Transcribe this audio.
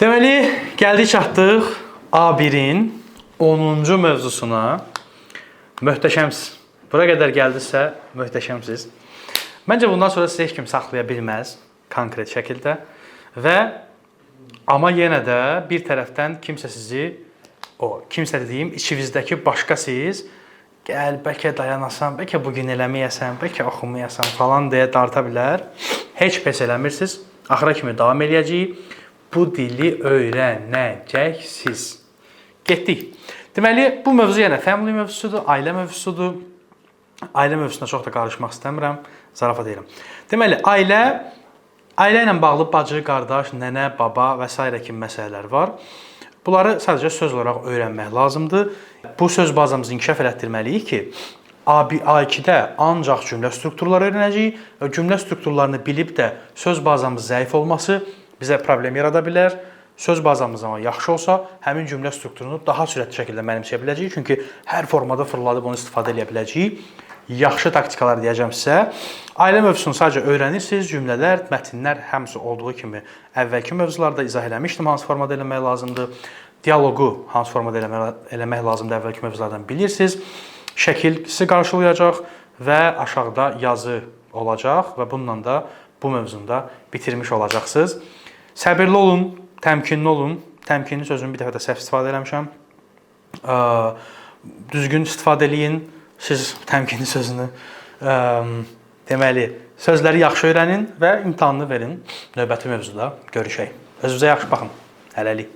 Deməli, gəldik çatdıq A1-in 10-cu mövzusuna. Möhtəşəmsiz. Bura qədər gəldisə, möhtəşəmsiz. Məncə bundan sonra sizə heç kim saxlaya bilməz konkret şəkildə. Amma yenə də bir tərəfdən kimsə sizi, kimsə dediyim, içinizdəki başqa siz, gəl, bəlkə dayanasan, bəlkə bugün eləməyəsən, bəlkə oxumayasan falan deyə darta bilər. Heç pes eləmirsiniz. Axıra kimi davam eləyəcəyik. Bu dili öyrənəcəksiniz. Getdik. Deməli, bu mövzu yenə family mövzusudur, ailə mövzusudur. Ailə mövzusuna çox da qarışmaq istəmirəm, zarafat edirəm. Deməli, ailə ilə bağlı bacı, qardaş, nənə, baba və s. kimi məsələlər var. Bunları sadəcə söz olaraq öyrənmək lazımdır. Bu söz bazamızı inkişaf elətdirməliyik ki, A2-də ancaq cümlə strukturları öyrənəcəyik və cümlə strukturlarını bilib də söz bazamız zəif olması bizə problem yarada bilər. Söz bazamız amma yaxşı olsa, həmin cümlə strukturunu daha sürətli şəkildə mənimsəyə biləcəyik. Çünki hər formada fırladıb onu istifadə edə biləcəyik. Yaxşı taktikalar deyəcəm sizə. Ailə mövzusunu sadəcə öyrənirsiniz. Cümlələr, mətnlər hamısı olduğu kimi əvvəlki mövzularda izah eləmişdim hansı formada eləmək lazımdır. Dialoqu hansı formada eləmək lazımdır əvvəlki mövzulardan bilirsiniz. Şəkil sizi qarşılayacaq və aşağıda yazı olacaq və bununla da bu mövzunda bitirmiş olacaqsınız. Səbirli olun, təmkinli olun. Təmkinli sözünü bir dəfə də səhv istifadə eləmişəm. Düzgün istifadə eləyin. Siz təmkinli sözünü, deməli, sözləri yaxşı öyrənin və imtahanını verin. Növbəti mövzuda görüşək. Özünüzə yaxşı baxın. Hələlik.